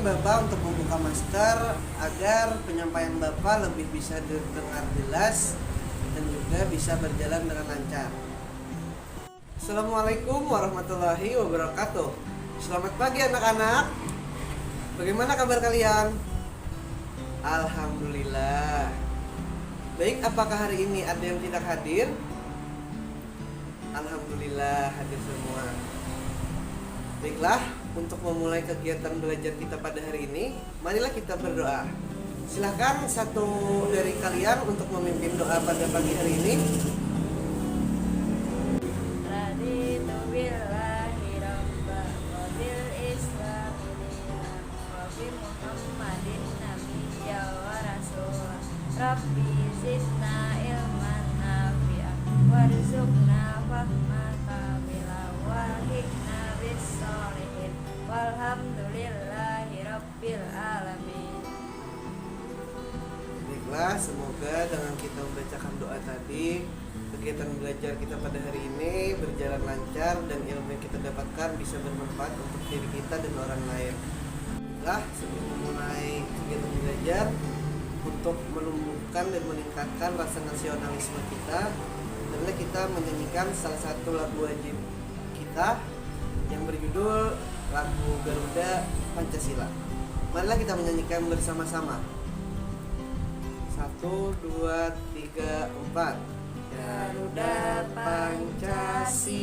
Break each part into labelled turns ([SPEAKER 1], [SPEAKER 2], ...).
[SPEAKER 1] Bapak untuk membuka masker agar penyampaian Bapak lebih bisa didengar jelas dan juga bisa berjalan dengan lancar. Assalamualaikum warahmatullahi wabarakatuh. Selamat pagi anak-anak. Bagaimana kabar kalian? Alhamdulillah. Baik, apakah hari ini ada yang tidak hadir? Alhamdulillah hadir semua. Baiklah, untuk memulai kegiatan belajar kita pada hari ini, marilah kita berdoa. Silahkan satu dari kalian untuk memimpin doa pada pagi hari ini.
[SPEAKER 2] Raditu billahi rabba wa bil islami dinan wa bi Muhammadin nabiyya wa rasulah. Rabbi zidna ilman nafi'an warzuqna fahma kamila walhiqna bis sholihin walhamdulillahi rabbil alamin.
[SPEAKER 1] Baiklah, semoga dengan kita membacakan doa tadi, kegiatan belajar kita pada hari ini berjalan lancar dan ilmu yang kita dapatkan bisa bermanfaat untuk diri kita dan orang lain. Baiklah, sebelum memulai kegiatan belajar, untuk menumbuhkan dan meningkatkan rasa nasionalisme kita, marilah kita menyanyikan salah satu lagu wajib kita yang berjudul lagu Garuda Pancasila. Marilah kita menyanyikan bersama-sama. 1, 2, 3, 4.
[SPEAKER 2] Garuda Pancasila,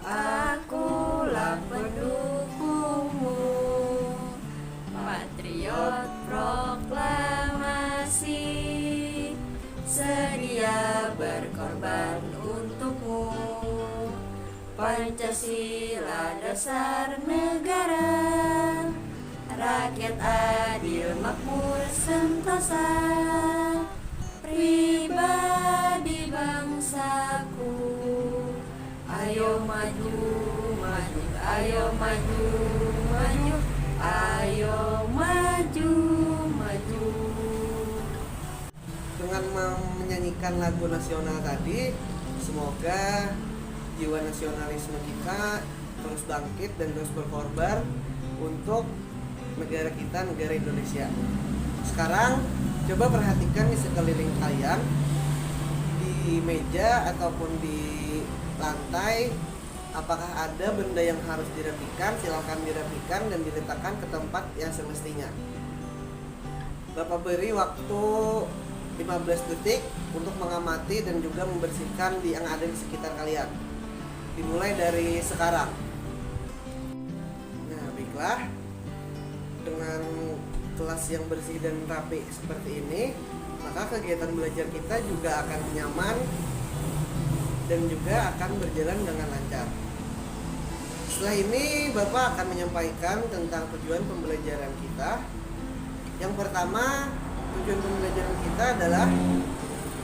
[SPEAKER 2] akulah pendukungmu, patriot proklamasi, sedia berkorban untukmu. Pancasila dasar negara, rakyat adil makmur sentosa, pribadi bangsaku. Ayo maju, maju, ayo maju, maju, ayo maju, maju.
[SPEAKER 1] Dengan menyanyikan lagu nasional tadi, semoga jiwa nasionalisme kita terus bangkit dan terus berkorban untuk negara kita, negara Indonesia. Sekarang coba perhatikan di sekeliling kalian, di meja ataupun di lantai, apakah ada benda yang harus dirapikan? Silakan dirapikan dan diletakkan ke tempat yang semestinya. Bapak beri waktu 15 detik untuk mengamati dan juga membersihkan yang ada di sekitar kalian. Dimulai dari sekarang. Nah, baiklah. Dengan kelas yang bersih dan rapi seperti ini, maka kegiatan belajar kita juga akan nyaman dan juga akan berjalan dengan lancar. Setelah ini Bapak akan menyampaikan tentang tujuan pembelajaran kita. Yang pertama, tujuan pembelajaran kita adalah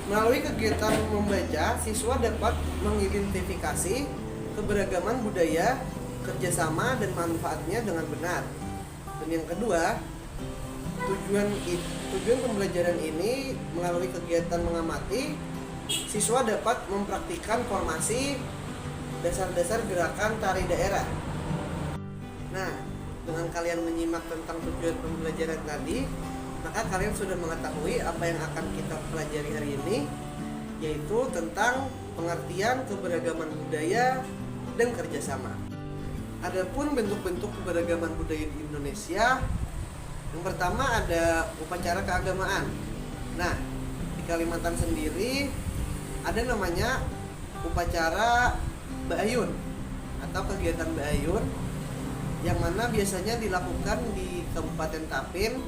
[SPEAKER 1] melalui kegiatan membaca, siswa dapat mengidentifikasi keberagaman budaya, kerjasama, dan manfaatnya dengan benar. Dan yang kedua, tujuan pembelajaran ini melalui kegiatan mengamati, siswa dapat mempraktikkan formasi dasar-dasar gerakan tari daerah. Nah, dengan kalian menyimak tentang tujuan pembelajaran tadi, maka kalian sudah mengetahui apa yang akan kita pelajari hari ini, yaitu tentang pengertian keberagaman budaya dan kerjasama. Adapun bentuk-bentuk keberagaman budaya di Indonesia, yang pertama ada upacara keagamaan. Nah, di Kalimantan sendiri ada namanya upacara Baayun atau kegiatan Baayun, yang mana biasanya dilakukan di Kabupaten Tapin,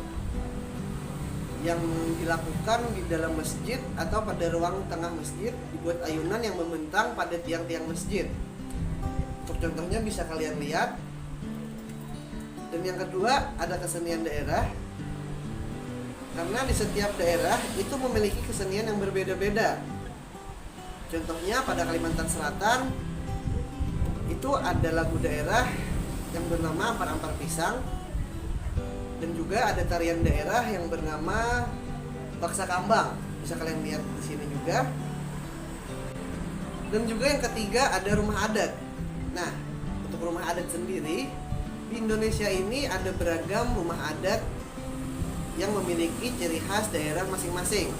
[SPEAKER 1] yang dilakukan di dalam masjid atau pada ruang tengah masjid, dibuat ayunan yang membentang pada tiang-tiang masjid. Untuk contohnya bisa kalian lihat. Dan yang kedua ada kesenian daerah, karena di setiap daerah itu memiliki kesenian yang berbeda-beda. Contohnya pada Kalimantan Selatan itu ada lagu daerah yang bernama Ampar-Ampar Pisang, dan juga ada tarian daerah yang bernama Baksa Kambang. Bisa kalian lihat di sini juga. Dan juga yang ketiga ada rumah adat. Nah, untuk rumah adat sendiri Di Indonesia ini ada beragam rumah adat yang memiliki ciri khas daerah masing-masing.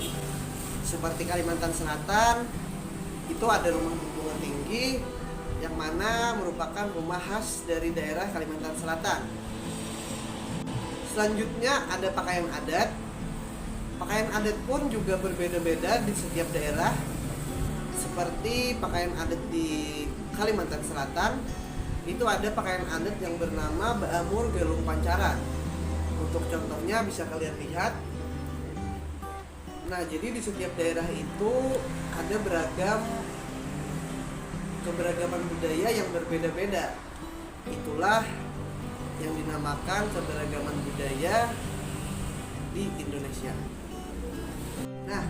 [SPEAKER 1] Seperti Kalimantan Selatan, itu ada rumah bunga tinggi yang mana merupakan rumah khas dari daerah Kalimantan Selatan. Selanjutnya ada pakaian adat. Pakaian adat pun juga berbeda-beda di setiap daerah. Seperti pakaian adat di Kalimantan Selatan, itu ada pakaian adat yang bernama Baamur Gelung Pancaran. Untuk contohnya bisa kalian lihat. Nah, jadi di setiap daerah itu ada keberagaman budaya yang berbeda-beda. Itulah yang dinamakan keberagaman budaya di Indonesia. Nah,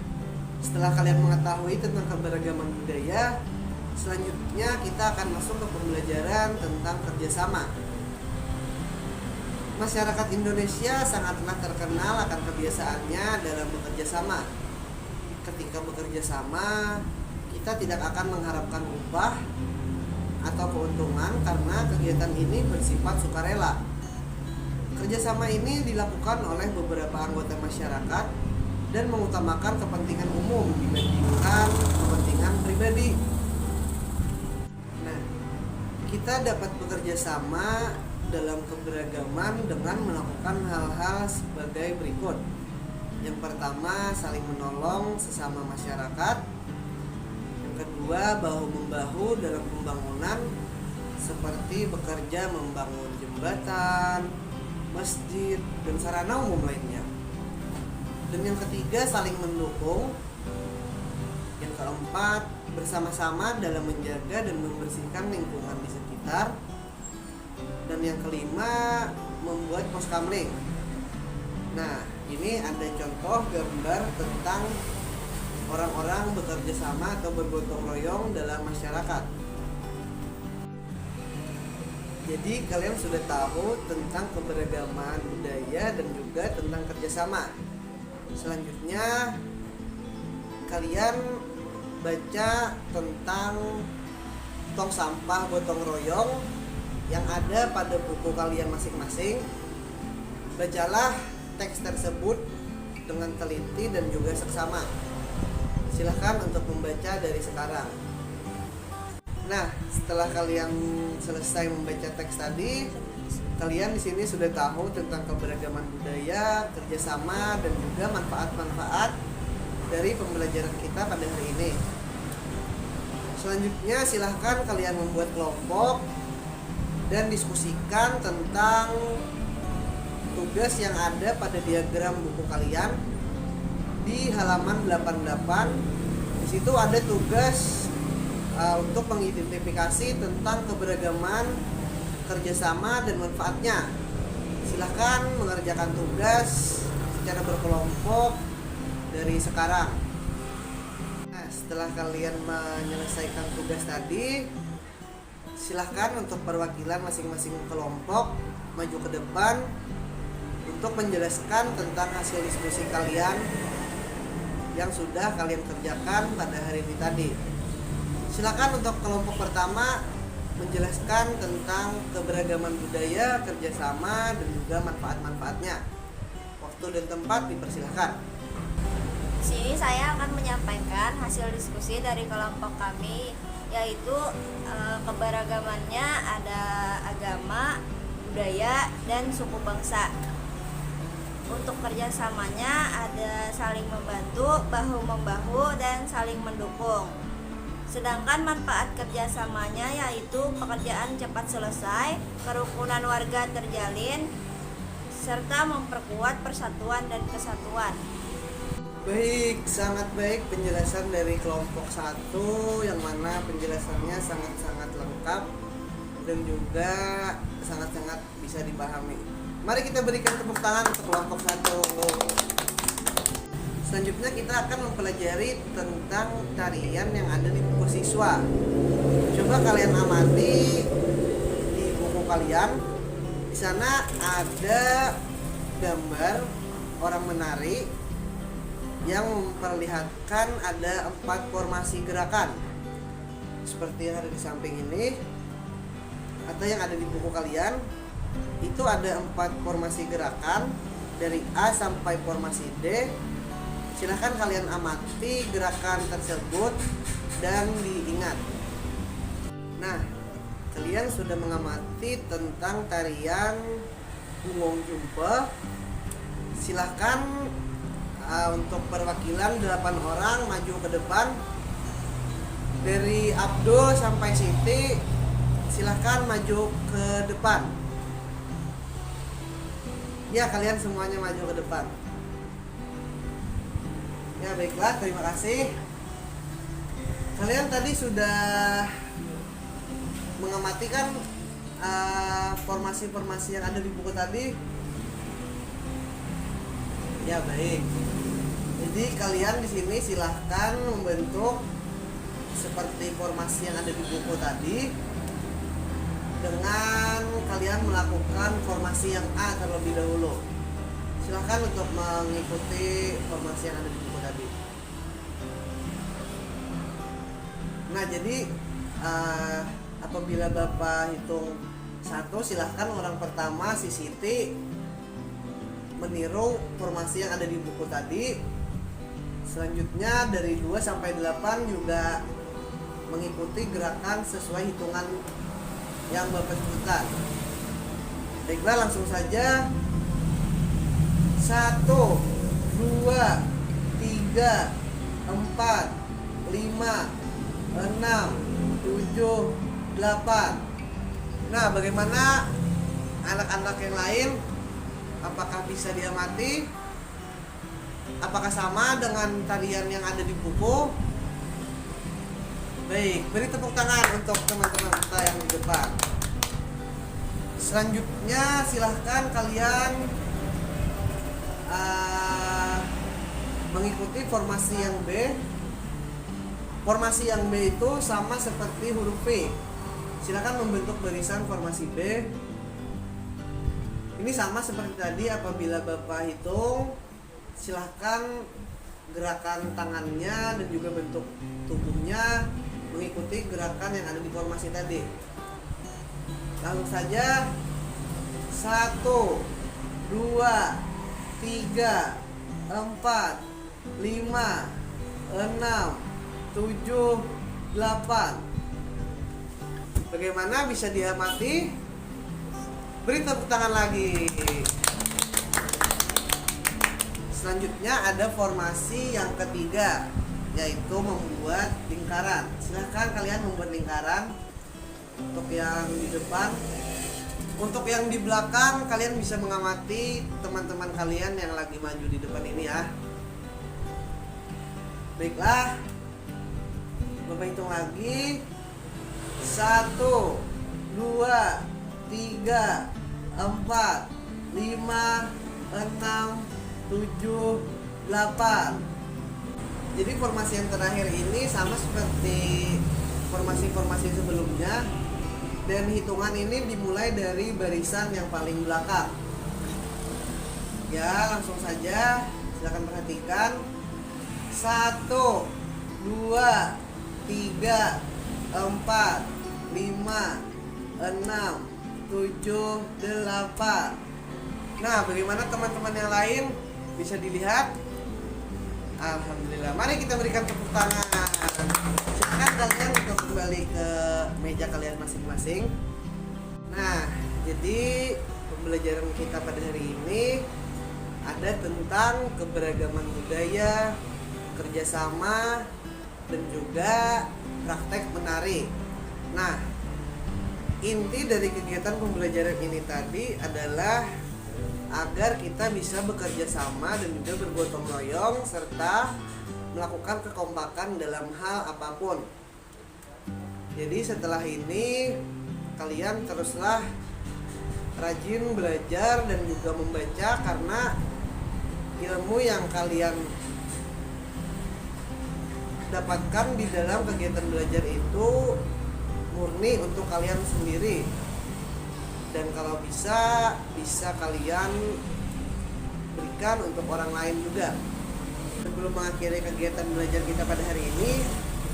[SPEAKER 1] setelah kalian mengetahui tentang keberagaman budaya, selanjutnya kita akan masuk ke pembelajaran tentang kerjasama. Masyarakat Indonesia sangatlah terkenal akan kebiasaannya dalam bekerja sama. Ketika bekerja sama, kita tidak akan mengharapkan upah atau keuntungan karena kegiatan ini bersifat sukarela. Kerjasama ini dilakukan oleh beberapa anggota masyarakat dan mengutamakan kepentingan umum dibandingkan kepentingan pribadi. Nah, kita dapat bekerja sama dalam keberagaman dengan melakukan hal-hal sebagai berikut. Yang pertama, saling menolong sesama masyarakat. Yang kedua, bahu-membahu dalam pembangunan seperti bekerja membangun jembatan, masjid, dan sarana umum lainnya. Dan yang ketiga, saling mendukung. Yang keempat, bersama-sama dalam menjaga dan membersihkan lingkungan di sekitar. Dan yang kelima, membuat pos kamling. Nah, ini ada contoh gambar tentang orang-orang bekerja sama atau bergotong royong dalam masyarakat. Jadi kalian sudah tahu tentang keberagaman budaya dan juga tentang kerjasama. Selanjutnya kalian baca tentang tong sampah gotong royong yang ada pada buku kalian masing-masing. Bacalah teks tersebut dengan teliti dan juga seksama. Silahkan untuk membaca dari sekarang. Nah, setelah kalian selesai membaca teks tadi, kalian di sini sudah tahu tentang keberagaman budaya, kerjasama, dan juga manfaat-manfaat dari pembelajaran kita pada hari ini. Selanjutnya silahkan kalian membuat kelompok dan diskusikan tentang tugas yang ada pada diagram buku kalian di halaman 88. Di situ ada tugas untuk mengidentifikasi tentang keberagaman, kerjasama, dan manfaatnya. Silahkan mengerjakan tugas secara berkelompok dari sekarang. Nah, setelah kalian menyelesaikan tugas tadi, silahkan untuk perwakilan masing-masing kelompok maju ke depan untuk menjelaskan tentang hasil diskusi kalian yang sudah kalian kerjakan pada hari ini tadi. Silakan untuk kelompok pertama menjelaskan tentang keberagaman budaya, kerjasama, dan juga manfaat-manfaatnya. Waktu dan tempat dipersilahkan.
[SPEAKER 2] Di sini saya akan menyampaikan hasil diskusi dari kelompok kami, yaitu keberagamannya ada agama, budaya, dan suku bangsa. Untuk kerjasamanya ada saling membantu, bahu-membahu, dan saling mendukung. Sedangkan manfaat kerjasamanya yaitu pekerjaan cepat selesai, kerukunan warga terjalin, serta memperkuat persatuan dan kesatuan.
[SPEAKER 1] Baik, sangat baik penjelasan dari kelompok 1, yang mana penjelasannya sangat-sangat lengkap dan juga sangat-sangat bisa dipahami. Mari kita berikan tepuk tangan untuk kelompok 1. Selanjutnya kita akan mempelajari tentang tarian yang ada di buku siswa. Coba kalian amati di buku kalian. Di sana ada gambar orang menari yang memperlihatkan ada 4 formasi gerakan seperti yang ada di samping ini atau yang ada di buku kalian. itu ada 4 formasi gerakan dari A sampai formasi D. Silahkan kalian amati gerakan tersebut dan diingat. Nah, kalian sudah mengamati tentang tarian Bungong Jumpe. Silahkan untuk perwakilan 8 orang maju ke depan. Dari Abdul sampai Siti, silahkan maju ke depan. Ya, kalian semuanya maju ke depan. Ya, baiklah, terima kasih. Kalian tadi sudah mengamati kan formasi-formasi yang ada di buku tadi? Ya, baik. Jadi kalian di sini silahkan membentuk seperti formasi yang ada di buku tadi dengan kalian melakukan formasi yang A terlebih dahulu. Silahkan untuk mengikuti formasi yang ada di buku tadi. Nah, jadi apabila Bapak hitung 1, silahkan orang pertama si Siti meniru formasi yang ada di buku tadi. Selanjutnya dari 2 sampai 8 juga mengikuti gerakan sesuai hitungan yang Bapak sebutkan. Baiklah, langsung saja. 1, 2, 3, 4, 5, 6, 7, 8. Nah, bagaimana anak-anak yang lain? Apakah bisa diamati? Apakah sama dengan tarian yang ada di buku? Baik, beri tepuk tangan untuk teman-teman kita yang di depan. Selanjutnya silahkan kalian mengikuti formasi yang B. Formasi yang B itu sama seperti huruf V. Silahkan membentuk barisan formasi B. Ini sama seperti tadi, apabila Bapak hitung, silahkan gerakan tangannya dan juga bentuk tubuhnya mengikuti gerakan yang ada di formasi tadi. Langsung saja. 1, 2, 3, 4, 5, 6, 7, 8. Bagaimana, bisa diamati? Beri tepuk tangan lagi. Selanjutnya ada formasi yang ketiga, yaitu membuat lingkaran. Silahkan kalian membuat lingkaran untuk yang di depan. Untuk yang di belakang, kalian bisa mengamati teman-teman kalian yang lagi maju di depan ini ya. Baiklah, Bapak hitung lagi. 1, 2, 3, 4, 5, 6, 7, 8. Jadi formasi yang terakhir ini sama seperti formasi-formasi sebelumnya, dan hitungan ini dimulai dari barisan yang paling belakang. Ya, langsung saja, silakan perhatikan. 1, 2, 3, 4, 5, 6, 7, 8. Nah, bagaimana teman-teman yang lain? Bisa dilihat? Alhamdulillah. Mari kita berikan tepuk tangan. Silakan kalian untuk kembali ke meja kalian masing-masing. Nah, jadi pembelajaran kita pada hari ini ada tentang keberagaman budaya, kerjasama, dan juga praktek menari. Nah, inti dari kegiatan pembelajaran ini tadi adalah agar kita bisa bekerja sama dan juga bergotong royong serta melakukan kekompakan dalam hal apapun. Jadi setelah ini kalian teruslah rajin belajar dan juga membaca, karena ilmu yang kalian dapatkan di dalam kegiatan belajar itu murni untuk kalian sendiri, dan kalau bisa kalian berikan untuk orang lain juga. Sebelum mengakhiri kegiatan belajar kita pada hari ini,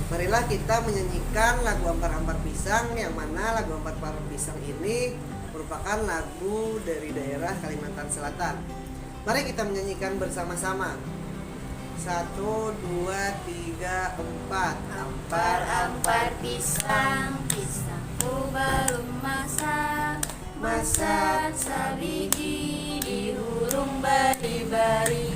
[SPEAKER 1] marilah kita menyanyikan lagu Ampar-Ampar Pisang, yang mana lagu Ampar-Ampar Pisang ini merupakan lagu dari daerah Kalimantan Selatan. Mari kita menyanyikan bersama-sama. 1, 2, 3, 4.
[SPEAKER 2] Ampar-ampar pisang, pisangku belum masak. Masak sabiji dihurung bari-bari.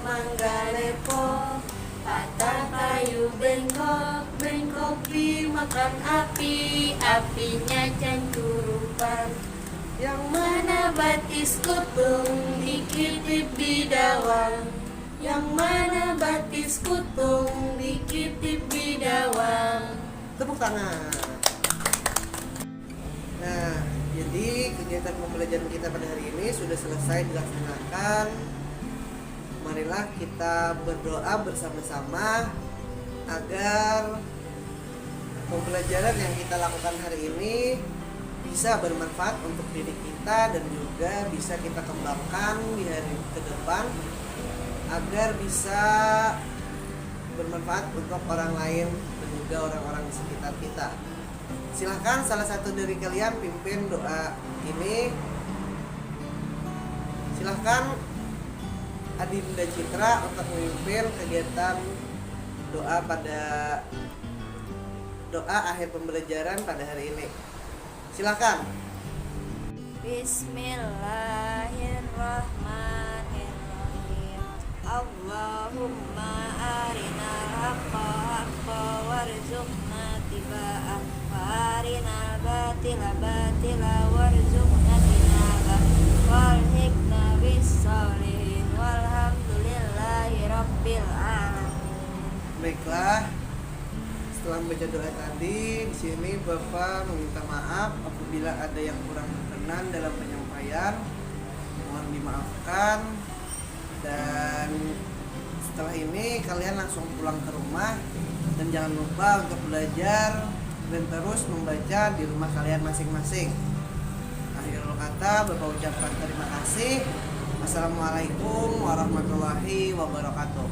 [SPEAKER 2] Mangga lepok, patah kayu bengkok, bengkok dimakan api, apinya cancurupan. Yang mana batis kutung dikitip bidawang, yang mana batis kutung dikitip bidawang.
[SPEAKER 1] Tepuk tangan. Nah, jadi kegiatan pembelajaran kita pada hari ini sudah selesai dilaksanakan. Marilah kita berdoa bersama-sama agar pembelajaran yang kita lakukan hari ini bisa bermanfaat untuk diri kita dan juga bisa kita kembangkan di hari ke depan agar bisa bermanfaat untuk orang lain dan juga orang-orang di sekitar kita. Silahkan salah satu dari kalian pimpin doa ini. Silahkan Adinda Citra untuk memimpin kegiatan doa akhir pembelajaran pada hari ini. Silakan.
[SPEAKER 2] Bismillahirrahmanirrahim. Allahumma arinal haqqa haqqa warzuqna tiba'ah wa arinal batila batila warzuqna tinabah walhiqna bis-sholihin. Walhamdulillahi rabbil alamin.
[SPEAKER 1] Baiklah. Setelah membaca doa tadi, di sini Bapak meminta maaf apabila ada yang kurang berkenan dalam penyampaian. Mohon dimaafkan. Dan setelah ini kalian langsung pulang ke rumah dan jangan lupa untuk belajar dan terus membaca di rumah kalian masing-masing. Akhirul kata Bapak ucapkan terima kasih. Assalamualaikum warahmatullahi wabarakatuh.